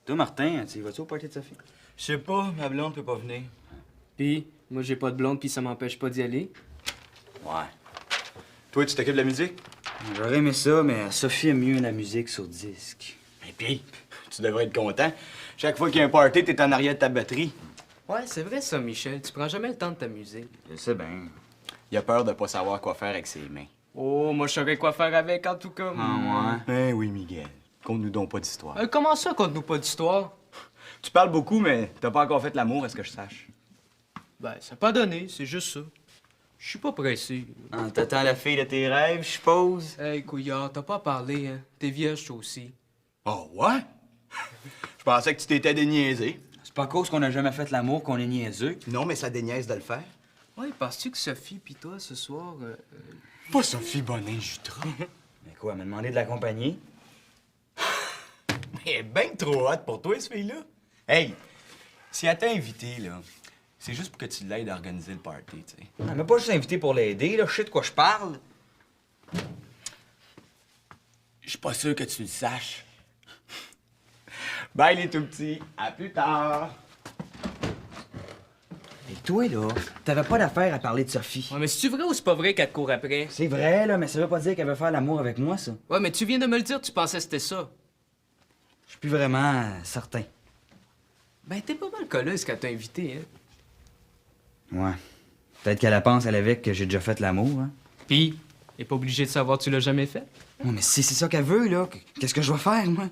Toi, Martin, tu y vas-tu au party de Sophie? Je sais pas, ma blonde peut pas venir. Pis, moi j'ai pas de blonde pis ça m'empêche pas d'y aller. Ouais. Toi, tu t'occupes de la musique? J'aurais aimé ça, mais Sophie aime mieux la musique sur disque. Et puis, tu devrais être content. Chaque fois qu'il y a un party, t'es en arrière de ta batterie. Ouais, c'est vrai ça, Michel. Tu prends jamais le temps de t'amuser. Je sais bien. Il a peur de pas savoir quoi faire avec ses mains. Oh, moi je saurais quoi faire avec en tout cas. Ah ouais? Eh oui, Miguel. Conte-nous donc pas d'histoire. Comment ça, conte-nous pas d'histoire? Tu parles beaucoup, mais t'as pas encore fait l'amour, est-ce que je sache? Ben, ça n'a pas donné, c'est juste ça. Je suis pas pressé. Ah, t'attends la fille de tes rêves, je suppose? Hey, couillard, t'as pas parlé, hein? T'es vierge, toi aussi. Oh, ouais? Je pensais que tu t'étais déniaisé. C'est pas à cause qu'on a jamais fait l'amour qu'on est niaiseux. Non, mais ça déniaise de le faire. Ouais, penses-tu que Sophie pis toi, ce soir... Pas Sophie Bonin-Jutra. Mais quoi, elle m'a demandé de l'accompagner? Elle est bien trop hot pour toi, ce fille-là. Hey, si elle t'a invité, là, c'est juste pour que tu l'aides à organiser le party, tu sais. Elle m'a pas juste invité pour l'aider, là. Je sais de quoi je parle. Je suis pas sûr que tu le saches. Bye, les tout-petits. À plus tard. Et toi, là, t'avais pas d'affaire à parler de Sophie. Ouais, mais c'est-tu vrai ou c'est pas vrai qu'elle te court après? C'est vrai, là, mais ça veut pas dire qu'elle veut faire l'amour avec moi, ça. Ouais, mais tu viens de me le dire, tu pensais que c'était ça. Je suis plus vraiment certain. Ben, t'es pas mal colleuse qu'elle t'a invité, hein? Ouais. Peut-être qu'elle pense, elle, avec, que j'ai déjà fait l'amour, hein. Pis, elle est pas obligée de savoir que tu l'as jamais fait. Ouais, mais si c'est ça qu'elle veut, là, qu'est-ce que je dois faire, moi?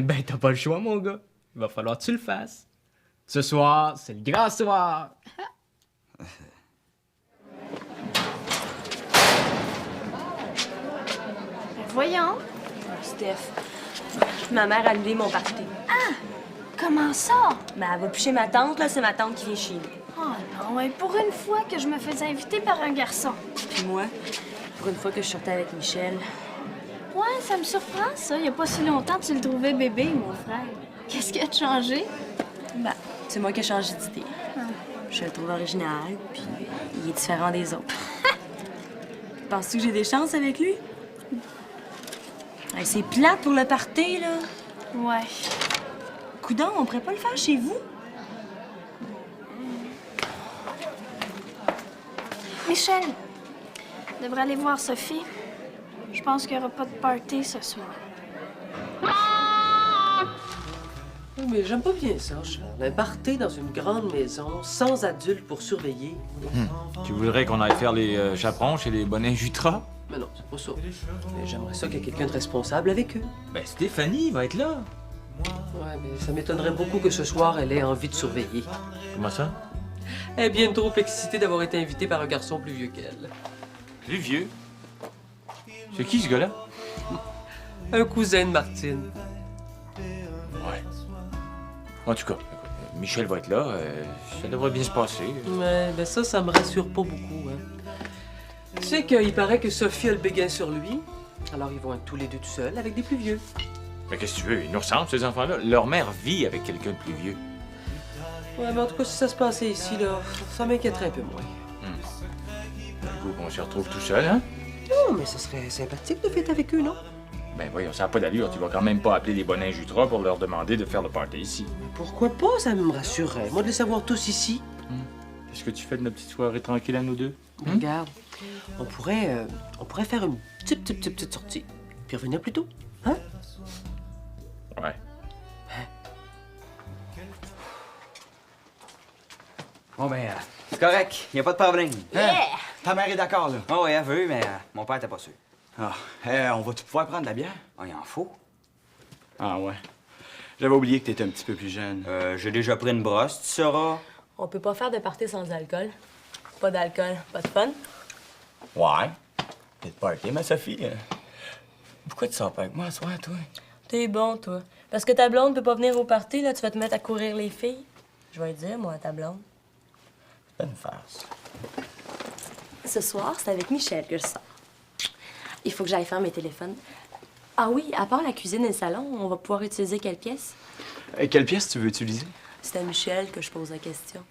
Ben, t'as pas le choix, mon gars. Il va falloir que tu le fasses. Ce soir, c'est le grand soir. Voyons. Steph, ma mère a annulé mon party. Comment ça? Ben, elle va plus chez ma tante, là, c'est ma tante qui vient chez nous. Oh non, et pour une fois que je me faisais inviter par un garçon. Puis moi, pour une fois que je sortais avec Michel, Ouais, ça me surprend, ça. Il y a pas si longtemps, tu le trouvais bébé, mon frère. Qu'est-ce qui a changé? ben, c'est moi qui ai changé d'idée. Je le trouve original, puis il est différent des autres. Penses-tu que j'ai des chances avec lui? Hey, c'est plate pour le party, là. Ouais. Coudon, on pourrait pas le faire chez vous? Michel, devrait aller voir Sophie. Je pense qu'il n'y aura pas de party ce soir. Mais j'aime pas bien ça, Charles. Un party dans une grande maison, sans adultes pour surveiller. Tu voudrais qu'on aille faire les chaperons chez les bonnets Jutra? Mais non, c'est pas ça. Mais j'aimerais ça qu'il y ait quelqu'un de responsable avec eux. Ben, Stéphanie va être là. Ouais, mais ça m'étonnerait beaucoup que ce soir, elle ait envie de surveiller. Comment ça? Elle est bien trop excitée d'avoir été invitée par un garçon plus vieux qu'elle. Plus vieux. C'est qui, ce gars-là? Un cousin de Martine. Ouais. En tout cas, écoute, Michel va être là. Ça devrait bien se passer. Ouais, ben ça me rassure pas beaucoup, hein. Tu sais qu'il paraît que Sophie a le béguin sur lui. Alors ils vont être tous les deux tout seuls avec des plus vieux. Mais qu'est-ce que tu veux? Ils nous ressemblent, ces enfants-là. Leur mère vit avec quelqu'un de plus vieux. Ouais, mais en tout cas, si ça se passait ici, là, ça m'inquiéterait un peu moins. Du coup, on se retrouve tout seul, hein? Non, mais ce serait sympathique de fêter avec eux, non? Ben voyons, ça n'a pas d'allure. Tu vas quand même pas appeler les bonnets Jutra pour leur demander de faire le party ici. Pourquoi pas? Ça me rassurerait. Moi, de les savoir tous ici. Qu'est-ce que tu fais de notre petite soirée tranquille à nous deux? Regarde, on pourrait faire une petite sortie. Puis revenir plus tôt. Hein? Ouais. Bon, ben, c'est correct. Y a pas de problème. Hein? Ta mère est d'accord, là. Oh, ouais, elle veut, mais mon père était pas sûr. Ah, on va-tu pouvoir prendre de la bière? Oh, il en faut. Ah, ouais. J'avais oublié que t'étais un petit peu plus jeune. J'ai déjà pris une brosse, tu sauras. On peut pas faire de party sans alcool. Pas d'alcool, pas de fun. Ouais. T'es de party, ma Sophie. Pourquoi tu sors pas avec moi ce soir, toi? T'es bon, toi. Parce que ta blonde peut pas venir au party, là, tu vas te mettre à courir les filles. Je vais le dire, moi, à ta blonde. Fais une farce. Ce soir, c'est avec Michel que je sors. Il faut que j'aille faire mes téléphones. Ah oui, à part la cuisine et le salon, on va pouvoir utiliser quelle pièce? Quelle pièce tu veux utiliser? C'est à Michel que je pose la question.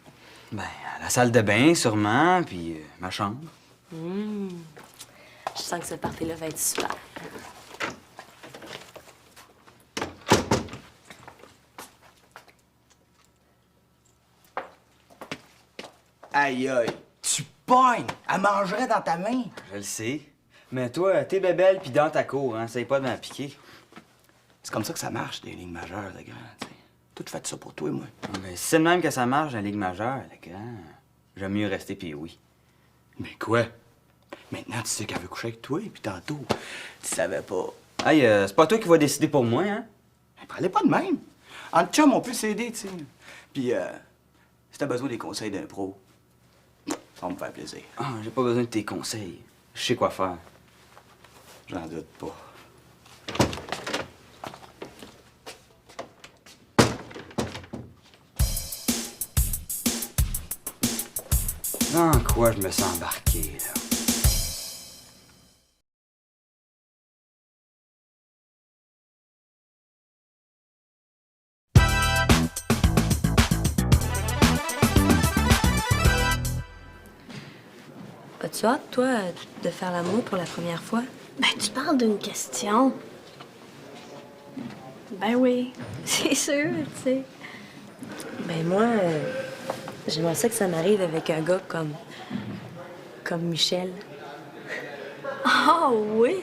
Ben, la salle de bain, sûrement, puis ma chambre. Je sens que ce party-là va être super. Aïe, aïe. Tu pognes. Elle mangerait dans ta main. Je le sais. Mais toi, t'es bébelle puis dans ta cour, hein. Essaye pas de m'en piquer. C'est comme ça que ça marche, des lignes majeures, le grand, tu sais. Tout fait ça pour toi et moi. Mais si c'est de même que ça marche dans la Ligue majeure, le grand, j'aime mieux rester puis oui. Mais quoi? Maintenant, tu sais qu'elle veut coucher avec toi, et puis tantôt, tu savais pas. Hey, c'est pas toi qui vas décider pour moi, hein? Elle parlait pas de même. En chum, on peut s'aider, tu sais. Puis, si t'as besoin des conseils d'un pro, ça va me faire plaisir. Ah, j'ai pas besoin de tes conseils. Je sais quoi faire. J'en doute pas. Dans quoi je me sens embarqué, là? As-tu hâte, toi, de faire l'amour pour la première fois? Ben, tu parles d'une question. Ben oui, c'est sûr, tu sais. Ben moi, j'aimerais ça que ça m'arrive avec un gars comme Michel. Ah oui?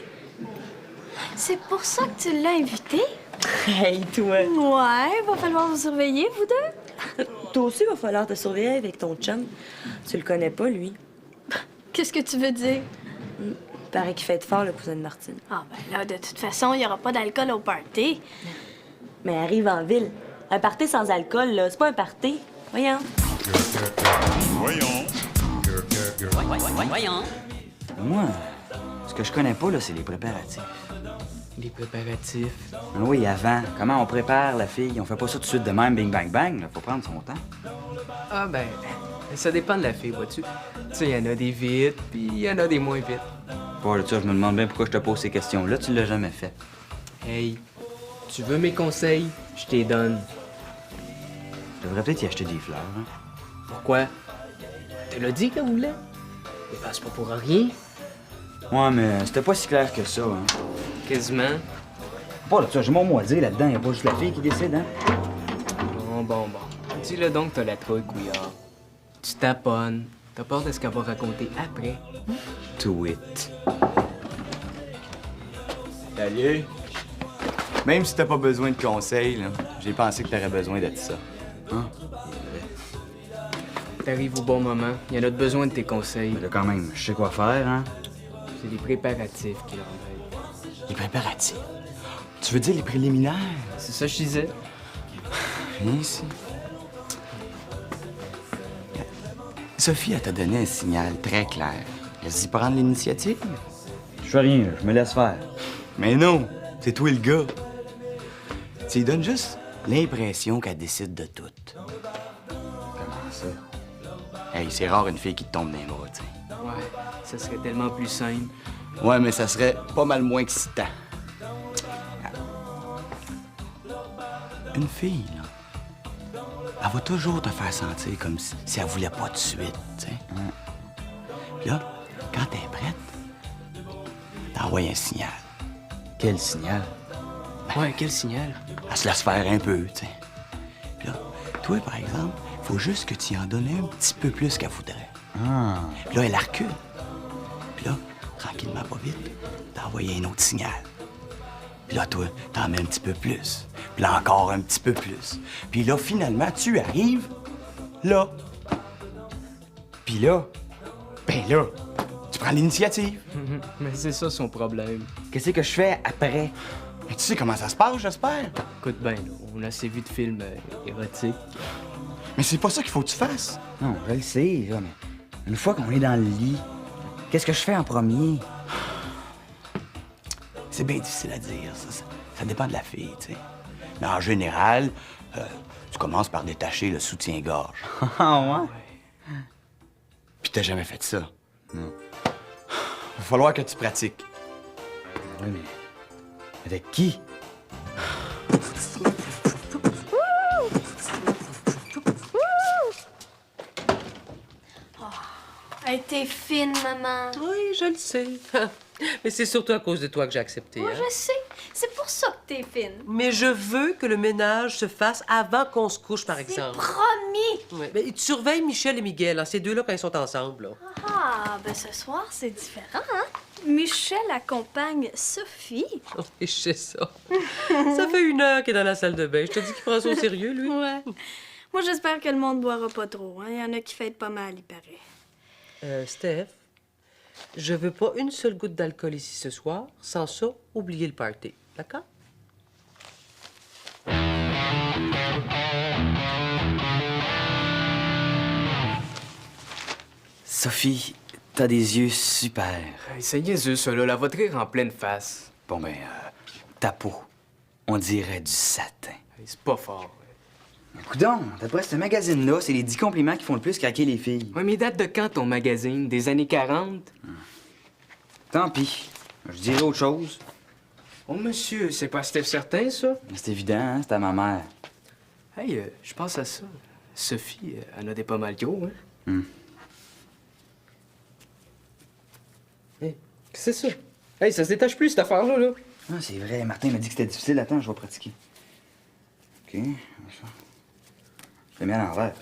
C'est pour ça que tu l'as invité? Hey, toi! Ouais, va falloir vous surveiller, vous deux. Toi aussi, il va falloir te surveiller avec ton chum. Tu le connais pas, lui. Qu'est-ce que tu veux dire? Il paraît qu'il fait fort, le cousin de Martine. Ah ben là, de toute façon, il n'y aura pas d'alcool au party. Mais elle arrive en ville. Un party sans alcool, là, c'est pas un party. Voyons. Moi, ce que je connais pas, là, c'est les préparatifs. Les préparatifs. Ah oui, avant, comment on prépare la fille? On fait pas ça tout de suite de même, bing, bang, bang, là. Faut prendre son temps. Ah ben, ça dépend de la fille, vois-tu. Tu sais, il y en a des vite, puis il y en a des moins vite. Bon, là, tu vois, je me demande bien pourquoi je te pose ces questions-là. Tu l'as jamais fait. Hey, tu veux mes conseils? Je t'les donne. Je devrais peut-être y acheter des fleurs, hein? Pourquoi? Tu l'as dit qu'elle voulait? Et passe pas pour rien. Ouais, mais c'était pas si clair que ça, hein? Quasiment. Bon, là, tu vois, j'ai mon mot à dire là-dedans. Y a pas juste la fille qui décide, hein? Bon. Dis-le donc que t'as la trouille, couillard. Tu taponnes. T'as peur de ce qu'elle va raconter après. To it. Salut. Même si t'as pas besoin de conseils, là, j'ai pensé que t'aurais besoin de ça. Hein? T'arrives au bon moment. Il y en a besoin de tes conseils. Mais là, quand même, je sais quoi faire, hein? C'est les préparatifs qui leur veulent. Les préparatifs. Tu veux dire les préliminaires? C'est ça que je disais. Viens ici. Sophie, elle t'a donné un signal très clair. Vas-y prendre l'initiative. Je fais rien, là. Je me laisse faire. Mais non, c'est toi le gars. Tu lui donnes juste l'impression qu'elle décide de tout. Comment ça? Hey, c'est rare une fille qui te tombe dans les bras, tu sais. Ouais, ça serait tellement plus simple. Ouais, mais ça serait pas mal moins excitant. Une fille, là, elle va toujours te faire sentir comme si elle voulait pas de suite, tu sais. Puis là, quand t'es prête, t'envoies un signal. Quel signal? Ouais, quel signal? Elle se laisse faire un peu, tu sais. Puis là, toi, par exemple, faut juste que tu y en donnes un petit peu plus qu'elle voudrait. Ah. Puis là, elle recule. Puis là, tranquillement, pas vite, t'as envoyé un autre signal. Puis là, toi, t'en mets un petit peu plus. Puis là, encore un petit peu plus. Puis là, finalement, tu arrives là. Puis là, ben là, tu prends l'initiative. Mais c'est ça son problème. Qu'est-ce que je fais après? Mais tu sais comment ça se passe, j'espère. Écoute bien, là, on a assez vu de films érotiques. Mais c'est pas ça qu'il faut que tu fasses. Non, je le sais, là, mais une fois qu'on est dans le lit, qu'est-ce que je fais en premier? C'est bien difficile à dire, ça dépend de la fille, tu sais. Mais en général, tu commences par détacher le soutien-gorge. Ah ouais? Puis t'as jamais fait ça. Non. Va falloir que tu pratiques. Oui, mais avec qui? Elle était fine, maman. Oui, je le sais. Mais c'est surtout à cause de toi que j'ai accepté. Moi, Hein? je sais. C'est pour ça que t'es fine. Mais je veux que le ménage se fasse avant qu'on se couche, par C'est exemple. promis. Ouais. Ben, tu surveilles Michel et Miguel, hein, ces deux-là, quand ils sont ensemble. Là. Ah, ben ce soir, c'est différent, hein? Michel accompagne Sophie. Oh, et je sais ça. Ça fait 1 heure qu'il est dans la salle de bain. Je te dis qu'il prend ça au sérieux, lui. Ouais. Moi, j'espère que le monde boira pas trop, hein? Il y en a qui fêtent pas mal, il paraît. Steph, je veux pas une seule goutte d'alcool ici ce soir. Sans ça, oubliez le party. D'accord? Sophie, t'as des yeux super. Hey, c'est niaiseux, ça, là. La va te rire en pleine face. Bon, ben, ta peau, on dirait du satin. Hey, c'est pas fort. Coudon, d'après ce magazine-là, c'est les 10 compliments qui font le plus craquer les filles. Ouais, mais date de quand ton magazine? Des années 40? Tant pis. Je dirais autre chose. Oh, monsieur, c'est pas Steph certain, ça? C'est évident, hein? C'est à ma mère. Hey, je pense à ça. Sophie, elle a des pas mal gros, hein? Hey, qu'est-ce que c'est ça? Hey, ça se détache plus, cette affaire-là, là. Ah, c'est vrai. Martin m'a dit que c'était difficile. Attends, je vais pratiquer. OK. Ça. Je l'ai mis à l'envers.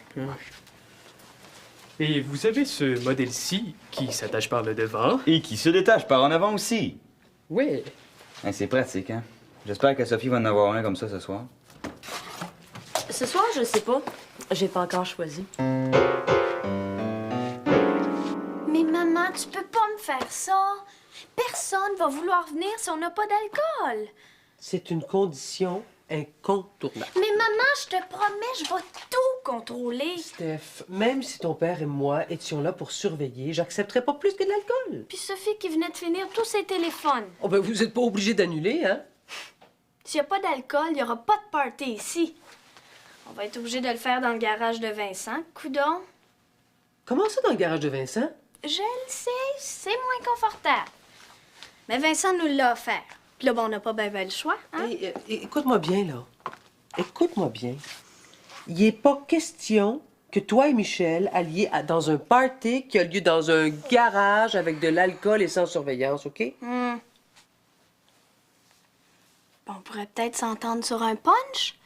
Et vous avez ce modèle-ci qui s'attache par le devant. Et qui se détache par en avant aussi. Oui. Hein, c'est pratique, hein? J'espère que Sophie va en avoir un comme ça ce soir. Ce soir, je sais pas. J'ai pas encore choisi. Mais maman, tu peux pas me faire ça. Personne va vouloir venir si on n'a pas d'alcool. C'est une condition incontournable. Mais maman, je te promets, je vais tout contrôler. Steph, même si ton père et moi étions là pour surveiller, j'accepterais pas plus que de l'alcool. Puis Sophie qui venait de finir tous ses téléphones. Oh ben, vous êtes pas obligé d'annuler, hein? S'il n'y a pas d'alcool, il n'y aura pas de party ici. On va être obligé de le faire dans le garage de Vincent. Coudon, Comment ça dans le garage de Vincent? je le sais, c'est moins confortable. Mais Vincent nous l'a offert. Puis là, bon, on n'a pas bien le choix, hein? Hey, écoute-moi bien, là. Écoute-moi bien. Il n'est pas question que toi et Michel alliez dans un party qui a lieu dans un garage avec de l'alcool et sans surveillance, OK? Bon, on pourrait peut-être s'entendre sur un punch.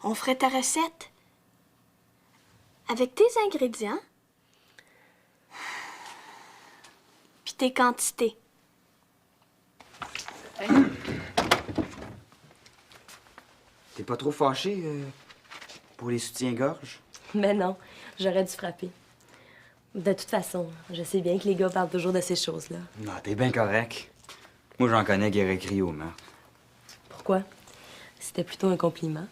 On ferait ta recette. Avec tes ingrédients. Puis tes quantités. T'es pas trop fâché pour les soutiens-gorge? Mais non, j'aurais dû frapper. De toute façon, je sais bien que les gars parlent toujours de ces choses-là. Non, t'es bien correct. Moi, j'en connais qui auraient crié au meurtre. Pourquoi? C'était plutôt un compliment.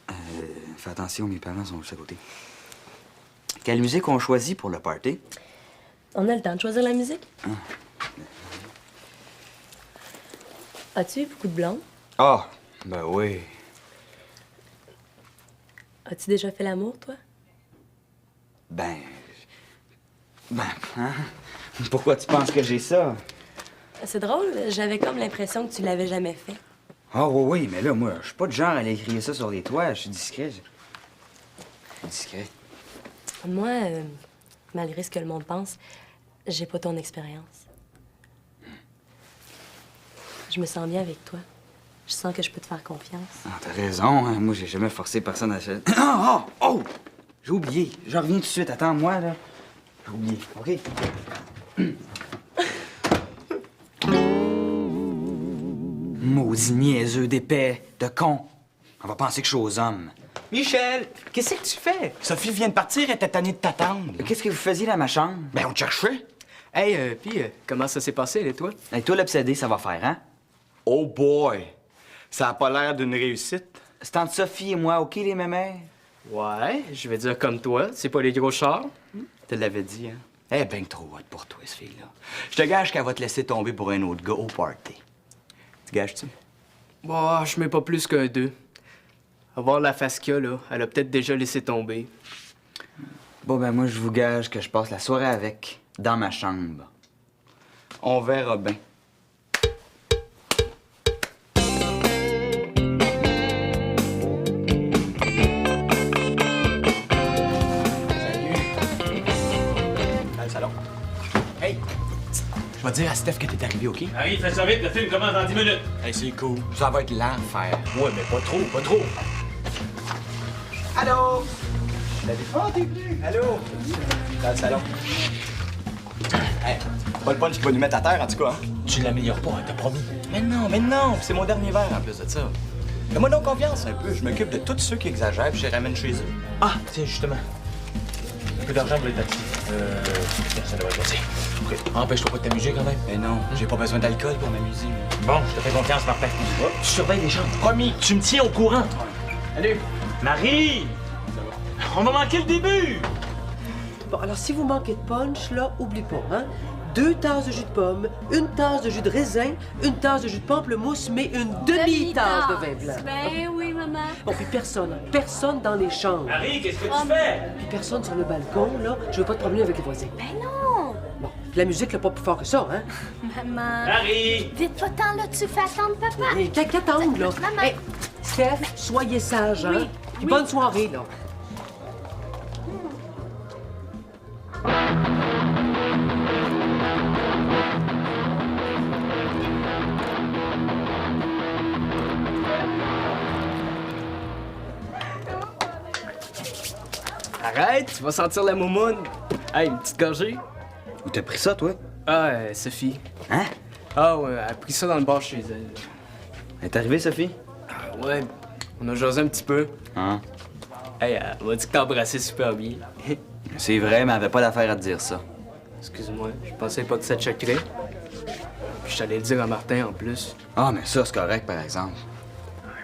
Fais attention, mes parents sont juste à côté. Quelle musique on choisit pour le party? On a le temps de choisir la musique? As-tu eu beaucoup de blondes? Ah, ben oui. As-tu déjà fait l'amour, toi? Ben, hein? Pourquoi tu penses que j'ai ça? C'est drôle, j'avais comme l'impression que tu l'avais jamais fait. Ah oui, oui, mais là, moi, je suis pas du genre à aller crier ça sur les toits. Je suis discret. Je suis discret. Moi, malgré ce que le monde pense, j'ai pas ton expérience. Je me sens bien avec toi. Je sens que je peux te faire confiance. Ah, t'as raison, hein? Moi, j'ai jamais forcé personne à... Ah! Oh! Oh! J'ai oublié. Je reviens tout de suite. Attends-moi, là. J'ai oublié, OK? Maudit niaiseux d'épais, de con. On va penser que je suis aux hommes. Michel, Qu'est-ce que tu fais? Sophie vient de partir, elle était tannée de t'attendre. Qu'est-ce que vous faisiez dans ma chambre? Ben, on te cherchait. Hey, puis comment ça s'est passé, elle et toi? Hey, toi, l'obsédé, ça va faire, hein? Oh boy! Ça a pas l'air d'une réussite. C'est entre Sophie et moi, OK, les mémères? Ouais, je vais dire comme toi, c'est pas les gros chars. Tu l'avais dit, hein? Elle est bien trop hot pour toi, cette fille-là. Je te gage qu'elle va te laisser tomber pour un autre gars au party. Tu gages-tu? Bon, je mets pas plus qu'un 2. À voir la face qu'il y a, là, elle a peut-être déjà laissé tomber. Bon, ben moi, je vous gage que je passe la soirée avec, dans ma chambre. On verra bien. vais dire à Steph que t'es arrivé, OK? Marie, fais ça vite, le film commence dans 10 minutes. Hey, c'est cool. Ça va être l'enfer. Ouais, mais pas trop, pas trop. Allô? Oh, t'es venu. Allô? Dans le salon. Hey, pas le punch qui va nous mettre à terre, en tout cas, hein? Tu l'améliores pas, hein, t'as promis. Mais non, c'est mon dernier verre en plus de ça. Fais-moi donc confiance un peu, je m'occupe de tous ceux qui exagèrent puis je les ramène chez eux. Ah, tiens, justement. Un peu d'argent pour les taxis. Ça devrait passer. OK. Empêche-toi pas de t'amuser quand même. Mais non, j'ai pas besoin d'alcool pour m'amuser. Bon, je te fais confiance, Martin. Tu surveilles les chambres. Promis, tu me tiens au courant. Allez! Marie! On va manquer le début! Bon, alors si vous manquez de punch, là, oublie pas, hein? 2 tasses de jus de pomme, 1 tasse de jus de raisin, 1 tasse de jus de pamplemousse, mais une demi-tasse de vin blanc. Ben oui, maman. Bon, puis personne dans les chambres. Marie, qu'est-ce que tu fais? Puis personne sur le balcon, là. Je veux pas te promener avec les voisins. Ben non. Bon, puis la musique, là, pas plus fort que ça, hein? Maman. Marie! Vite, va-t'en, là, tu fais attendre papa. Hey, qu'attendre, là? Maman. Hey, Steph, soyez sage, hein? Oui, Puis oui. bonne soirée, là. Arrête, tu vas sentir la moumoune. Hey, une petite gorgée. Où t'as pris ça, toi? Ah, Sophie. Hein? Ah ouais, elle a pris ça dans le bar chez elle. Elle est arrivée, Sophie? Ah ouais, on a jasé un petit peu. Hein? Hey, elle m'a dit que t'embrassais super bien. C'est vrai, mais elle avait pas d'affaire à te dire ça. Excuse-moi, je pensais pas que ça te choquerait. Puis je t'allais le dire à Martin en plus. Ah, mais ça, c'est correct, par exemple.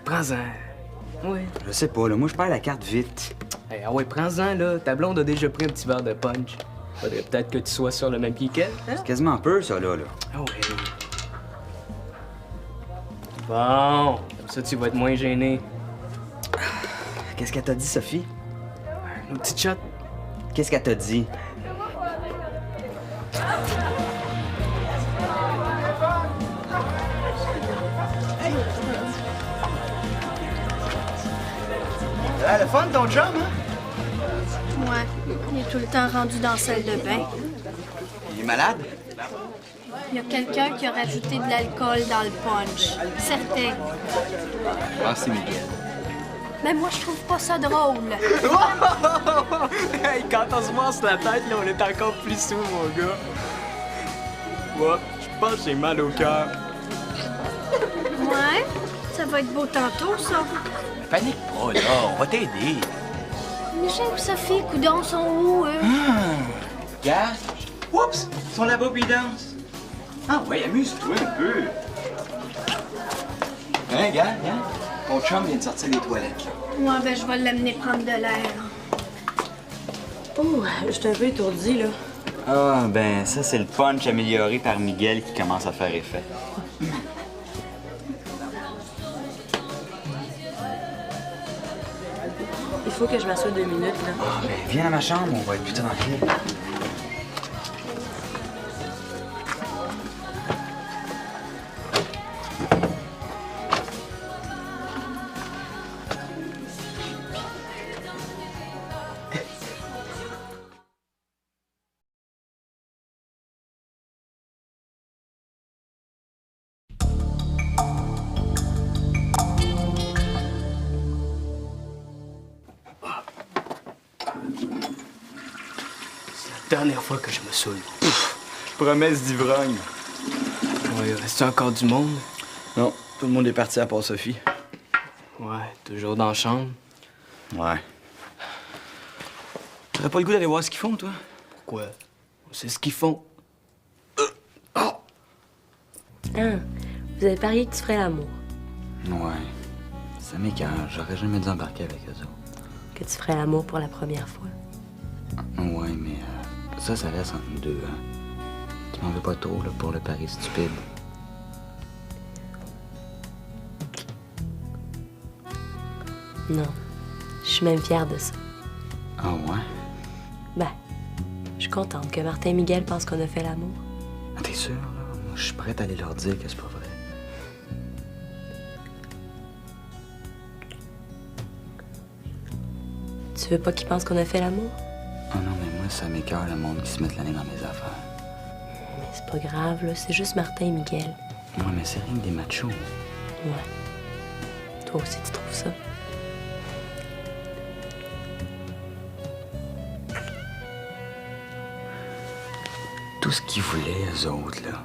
Prends-en. Ouais. Je sais pas, là. Moi, je perds la carte vite. Hey, ah ouais, prends-en, là. Ta blonde a déjà pris un petit verre de punch. Faudrait peut-être que tu sois sur le même pied qu'elle, hein? C'est quasiment peu, ça, là. Ah ouais. Bon, comme ça, tu vas être moins gêné. Qu'est-ce qu'elle t'a dit, Sophie? Une petite shot. Qu'est-ce qu'elle t'a dit? Ah, le fun, ton chum, hein? Ouais, il est tout le temps rendu dans la salle de bain. Il est malade? Il y a quelqu'un qui a rajouté de l'alcool dans le punch. Certain. Ah, c'est Miguel. Mais moi, je trouve pas ça drôle. Hey, quand on se masse la tête, là, on est encore plus sous, mon gars. Moi, je pense que j'ai mal au cœur. Ouais, ça va être beau tantôt, ça. Panique pas, là. On va t'aider. Michel et Sophie, coudons, sont où, eux? Regarde. Oups! Ils sont là-bas, puis ils dansent. Ah ouais, amuse-toi un peu. Hein, regarde. Ton chum vient de sortir des toilettes. Ouais, ben, je vais l'amener prendre de l'air. Oh, je suis un peu étourdie, là. Ah, ben, ça, c'est le punch amélioré par Miguel qui commence à faire effet. Il faut que je m'assoie 2 minutes, là. Ah, ben, viens à ma chambre, on va être plus tranquille. Dernière fois que je me saoule. Promesse d'ivrogne. Ouais, reste encore du monde? Non, tout le monde est parti à part Sophie. Ouais, toujours dans la chambre. Ouais. T'aurais pas le goût d'aller voir ce qu'ils font, toi? Pourquoi? C'est ce qu'ils font. Ah, vous avez parié que tu ferais l'amour. Ouais. Ça m'écœure. J'aurais jamais dû embarquer avec eux autres. Que tu ferais l'amour pour la première fois. Ouais, mais ça reste entre nous deux, hein. Tu m'en veux pas trop, là, pour le pari stupide. Non. Je suis même fière de ça. Ah ouais? Ben, je suis contente que Martin et Miguel pensent qu'on a fait l'amour. Ah, t'es sûr, là? Moi, je suis prête à aller leur dire que c'est pas vrai. Tu veux pas qu'ils pensent qu'on a fait l'amour? Ah non, mais moi, ça m'écœure le monde qui se mette la nez dans mes affaires. Mais c'est pas grave, là. C'est juste Martin et Miguel. Ouais, mais c'est rien que des machos. Ouais. Toi aussi, tu trouves ça? Tout ce qu'ils voulaient, eux autres, là,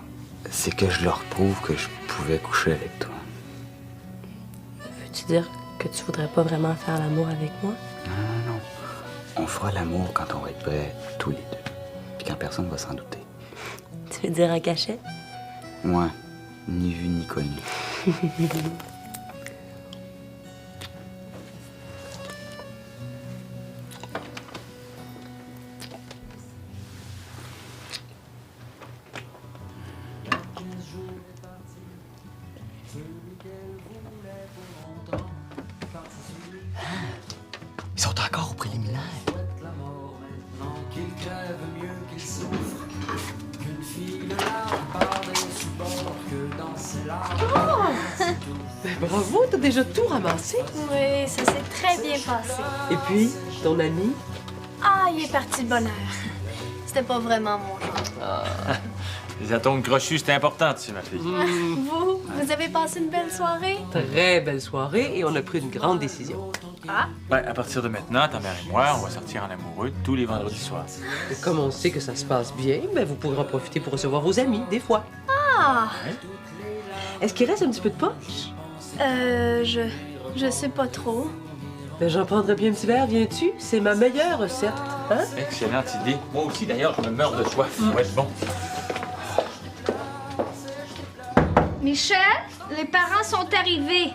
c'est que je leur prouve que je pouvais coucher avec toi. Veux-tu dire que tu voudrais pas vraiment faire l'amour avec moi? Non, non, non. On fera l'amour quand on va être prêts, tous les deux. Puis quand personne va s'en douter. Tu veux dire en cachette? Ouais, ni vu ni connu. Ils sont encore au préliminaire. Ben, bravo, t'as déjà tout ramassé. Oui, ça s'est très bien passé. Et puis, ton ami? Ah, il est parti de bonne heure. C'était pas vraiment mon genre. Les atomes crochus, c'est important, tu sais, ma fille. Vous avez passé une belle soirée? Très belle soirée et on a pris une grande décision. Ben, à partir de maintenant, ta mère et moi, on va sortir en amoureux tous les vendredis soirs. Et comme on sait que ça se passe bien, ben vous pourrez en profiter pour recevoir vos amis, des fois. Ah! Est-ce qu'il reste un petit peu de punch? Je sais pas trop. Ben j'en prendrais bien un petit verre, viens-tu? C'est ma meilleure recette, hein? Excellente idée. Moi aussi, d'ailleurs, je me meurs de soif. Ouais, bon. Michel, les parents sont arrivés.